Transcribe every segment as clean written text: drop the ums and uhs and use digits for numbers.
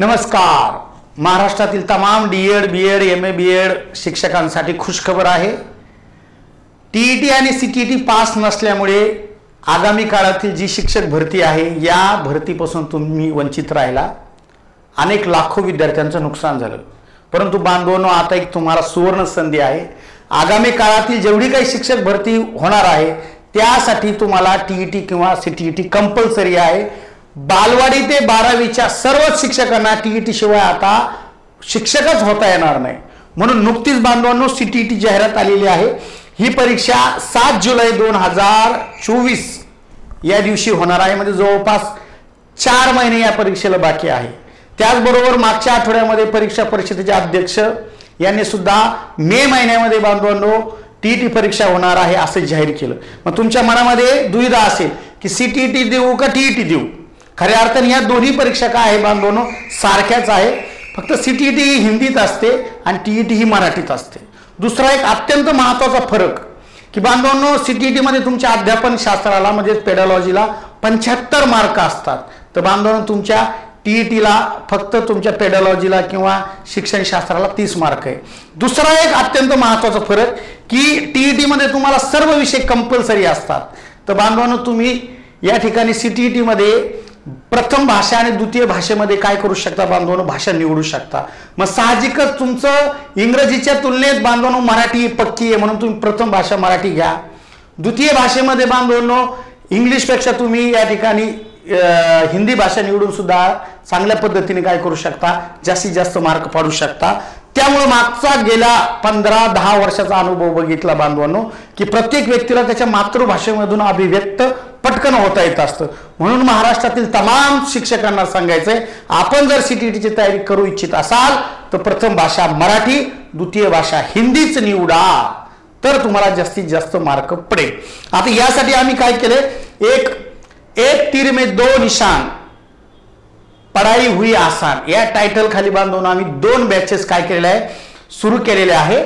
नमस्कार। महाराष्ट्रातील तमाम डीएड बीएड एमए बीएड शिक्षकांसाठी खुशखबर आहे। टीईटी आणि सीटीईटी पास नसल्यामुळे आगामी काळातील जी शिक्षक भरती आहे या भरतीपासून तुम्ही वंचित राहिला। अनेक लाखो विद्यार्थ्यांचं नुकसान झालं, परंतु बांधवांनो आता एक तुम्हाला सुवर्ण संधी आहे। आगामी काळातील जेवढी काही शिक्षक भरती होणार आहे त्यासाठी तुम्हाला टीईटी किंवा सीटीईटी कंपल्सरी आहे। बालवाडी ते 12वीच्या सर्व शिक्षकांना टीईटी शिवाय आता शिक्षकच होता येणार नाही, म्हणून नुकतीच बांधवांनो सीटीईटी जाहिरात आलेली आहे। ही परीक्षा 7 जुलै 2024 या दिवशी होणार आहे, म्हणजे जवळपास 4 महिने या परीक्षेला बाकी आहे। त्याचबरोबर मागच्या आठवड्यामध्ये परीक्षा परिषदेचे अध्यक्ष यांनी सुद्धा मे महिन्यामध्ये बांधवांनो टीईटी परीक्षा होणार आहे असे जाहीर केलं। मग तुमच्या मनामध्ये दुविधा असेल की सीटीईटी देऊ का टीईटी देऊ? खऱ्या अर्थाने या दोन्ही परीक्षा काय आहे बांधवांनो सारख्याच आहे, फक्त सीटीईटी ही हिंदीत असते आणि टीईटी ही मराठीत असते। दुसरा एक अत्यंत महत्त्वाचा फरक की बांधवांनो सीटीईटी मध्ये तुमच्या अध्यापन शास्त्राला म्हणजे पेडॉलॉजीला 75 मार्क असतात, तर बांधवांनो तुमच्या टीईटीला फक्त तुमच्या पेडॉलॉजीला किंवा शिक्षण शास्त्राला 30 मार्क आहे। दुसरा एक अत्यंत महत्त्वाचा फरक की टीईटी मध्ये तुम्हाला सर्व विषय कंपल्सरी असतात, तर बांधवांनो तुम्ही या ठिकाणी सीटीईटी मध्ये प्रथम भाषा आणि द्वितीय भाषेमध्ये काय करू शकता बांधवांनो भाषा निवडू शकता। मग साहजिकच तुमचं इंग्रजीच्या तुलनेत बांधवांनो मराठी पक्की आहे, म्हणून तुम्ही प्रथम भाषा मराठी घ्या। द्वितीय भाषेमध्ये बांधवांनो इंग्लिश पेक्षा तुम्ही या ठिकाणी हिंदी भाषा निवडून सुद्धा चांगल्या पद्धतीने काय करू शकता, जास्तीत जास्त मार्क पाडू शकता। त्यामुळे मागचा गेल्या 15-10 वर्षाचा अनुभव बघितला बांधवांनो की प्रत्येक व्यक्तीला त्याच्या मातृभाषेमधून अभिव्यक्त पटकन होता येत असतं। म्हणून महाराष्ट्रातील तमाम शिक्षकांना सांगायचंय, आपण जर सीटीईटीची तयारी करू इच्छित असाल तर प्रथम भाषा मराठी, द्वितीय भाषा हिंदीच निवडा, तर तुम्हाला जास्तीत जास्त मार्क पडेल। आता यासाठी आम्ही काय केले, एक तीर में 2 निशान, पढ़ाई हुई आसान या टायटल खाली बांधून आम्ही 2 बॅचेस काय केलेले आहे सुरू केलेले आहे।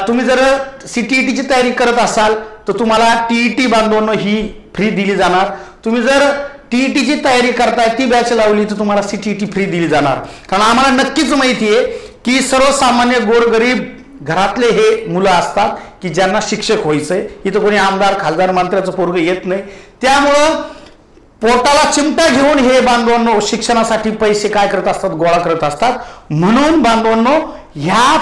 तुम्ही जर सीटीईटीची तयारी करत असाल तर तुम्हाला टीईटी बांधून ही फ्री दिली जाणार। तुम्ही जर टीईटीची तयारी करताय ती बॅच लावली तर तुम्हाला सीटीईटी फ्री दिली जाणार, कारण आम्हाला नक्कीच माहिती आहे की सर्वसामान्य गोरगरीब घरातले हे मुलं असतात की ज्यांना शिक्षक व्हायचंय। इथं कोणी आमदार खासदार मंत्र्याचं पोरग येत नाही, त्यामुळं पोटाला चिमटा घेऊन हे बांधवांनो शिक्षणासाठी पैसे काय करत असतात, गोळा करत असतात। म्हणून बांधवांनो ह्या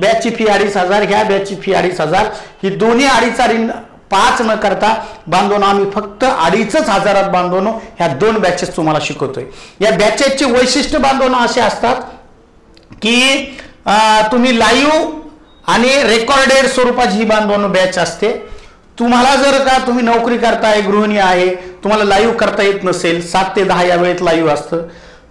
बॅचची फी 2,500, ह्या बॅचची फी 2,500, ही दोन्ही 2,500 5 न करता बांधवांनो आम्ही फक्त 2,500 बांधवांनो ह्या 2 बॅचेस तुम्हाला शिकवतोय। या बॅचेसचे वैशिष्ट्य बांधवांनो असे असतात की तुम्ही लाईव्ह आणि रेकॉर्डेड स्वरूपाची ही बांधवांनो बॅच असते। तुम्हाला जर का तुम्ही नोकरी करताय, गृहिणी आहे, तुम्हाला लाईव्ह करता येत नसेल, 7 ते 10 या वेळेत लाईव्ह असतं,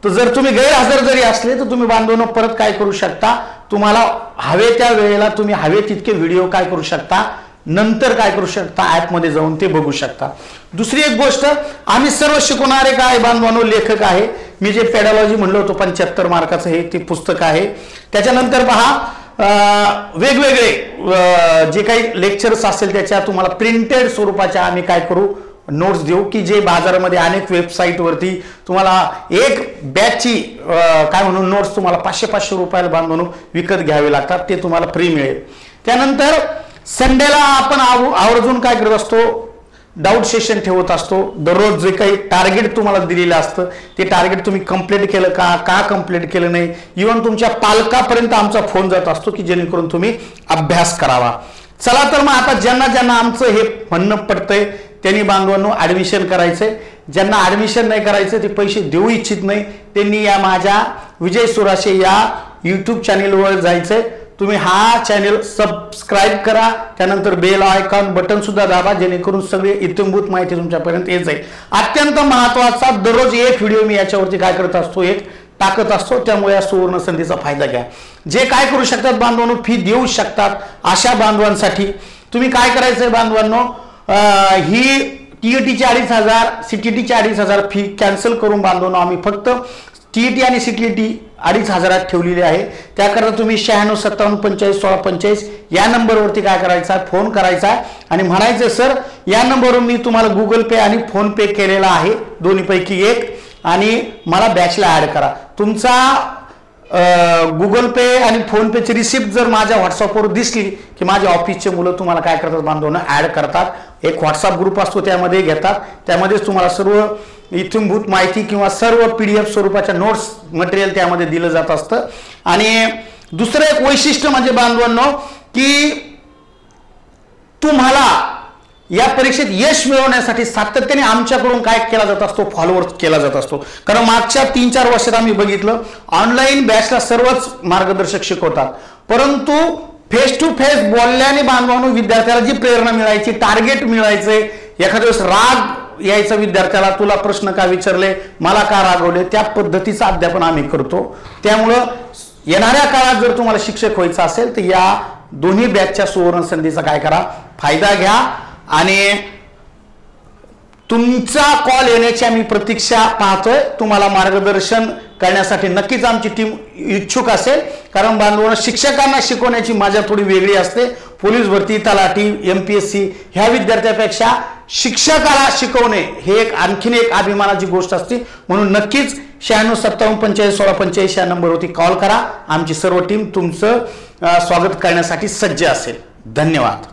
तर जर तुम्ही गैरहजर जरी असले तर तुम्ही बांधवांनो परत काय करू शकता, तुम्हाला हवे त्या वेळेला तुम्ही हवे तितके व्हिडिओ काय करू शकता, नंतर काय करू शकता ॲपमध्ये जाऊन ते बघू शकता। दुसरी एक गोष्ट, आम्ही सर्व शिकवणारे काय बांधवांनो लेखक आहे। मी जे पेडॉलॉजी म्हणलं होतं 75 मार्काचं हे ते पुस्तक आहे। त्याच्यानंतर पहा वेगवेगळे जे काही लेक्चर्स असेल त्याच्या तुम्हाला प्रिंटेड स्वरूपाच्या आम्ही काय करू नोट्स देऊ की जे बाजारामध्ये अनेक वेबसाईटवरती तुम्हाला एक बॅचची काय म्हणून नोट्स तुम्हाला 500-500 रुपयाला बांधून विकत घ्यावे लागतात, ते तुम्हाला फ्री मिळेल। त्यानंतर संडेला आपण आवर्जून काय करत असतो, डाऊट सेशन ठेवत असतो। दररोज जे काही टार्गेट तुम्हाला दिलेलं असतं ते टार्गेट तुम्ही कंप्लीट केलं का कंप्लीट केलं नाही, इव्हन तुमच्या पालकापर्यंत आमचा फोन जात असतो की जेणेकरून तुम्ही अभ्यास करावा। चला तर मग आता ज्यांना आमचं हे म्हणणं पडतंय त्यांनी बांधवांनो ऍडमिशन करायचंय। ज्यांना ऍडमिशन नाही करायचं, ते पैसे देऊ इच्छित नाही, त्यांनी या माझ्या विजय सुराशे या यूट्यूब चॅनेलवर जायचंय। तुम्ही हा चॅनल सबस्क्राईब करा, त्यानंतर बेल आयकॉन बटन सुद्धा दाबा, जेणेकरून सगळे इत्यंभूत माहिती तुमच्यापर्यंत येत जाईल। अत्यंत महत्त्वाचा दररोज एक व्हिडिओ मी याच्यावरती काय करत असतो, एक टाकत असतो, त्यामुळे या सुवर्ण संधीचा फायदा घ्या। जे काय करू शकतात बांधवांनो, फी देऊ शकतात अशा बांधवांसाठी तुम्ही काय करायचंय बांधवांनो, ही टीईटीची 2,500, सीटीईटीची 2,500 फी कॅन्सल करून बांधवांनो आम्ही फक्त टीईटी आणि सीटीईटी 2,500 ठेवलेली आहे। त्याकरता तुम्ही 96 57 45 16 45 या नंबरवरती काय करायचा, फोन करायचा आणि म्हणायचं सर या नंबरवरून मी तुम्हाला गुगल पे आणि फोन पे केलेला आहे, दोन्हीपैकी एक, आणि मला बॅचला ॲड करा. तुमचा गुगल पे आणि फोन पेची रिसिप्ट जर माझ्या व्हॉट्सअपवर दिसली की माझ्या ऑफिसचे मुलं तुम्हाला काय करतात बांधवांनो, ॲड करतात. एक व्हॉट्सअप ग्रुप असतो त्यामध्ये घेतात. त्यामध्येच तुम्हाला सर्व इत्थंभूत माहिती किंवा सर्व PDF स्वरूपाच्या नोट्स मटेरियल त्यामध्ये दिलं जात असतं. आणि दुसरं एक वैशिष्ट्य म्हणजे बांधवांनो की तुम्हाला या परीक्षेत यश मिळवण्यासाठी सातत्याने आमच्याकडून काय केला जात असतो, फॉलोअर्स केला जात असतो. कारण मागच्या 3-4 वर्षात आम्ही बघितलं ऑनलाईन बॅचला सर्वच मार्गदर्शक शिकवतात, परंतु फेस टू फेस बोलल्याने बांधवांनो विद्यार्थ्याला जी प्रेरणा मिळायची, टार्गेट मिळायचे, एखाद्या वेळेस राग यायचा विद्यार्थ्याला, तुला प्रश्न का विचारले, मला का रागवले, त्या पद्धतीचं अध्यापन आम्ही करतो. त्यामुळं येणाऱ्या काळात जर तुम्हाला शिक्षक व्हायचं असेल तर या दोन्ही बॅचच्या सुवर्ण संधीचा काय करा, फायदा घ्या. आणि तुमचा कॉल येण्याची आम्ही प्रतीक्षा पाहतोय. तुम्हाला मार्गदर्शन करण्यासाठी नक्कीच आमची टीम इच्छुक असेल. कारण बांधवांनो शिक्षकांना शिकवण्याची मजा थोडी वेगळी असते. पोलीस भरती, तलाठी, MPSC ह्या विद्यार्थ्यापेक्षा शिक्षकाला शिकवणे हे एक आणखीन एक अभिमानाची गोष्ट असते. म्हणून नक्कीच 96 57 45 16 45 या नंबरवरती कॉल करा. आमची सर्व टीम तुमचं स्वागत करण्यासाठी सज्ज असेल. धन्यवाद.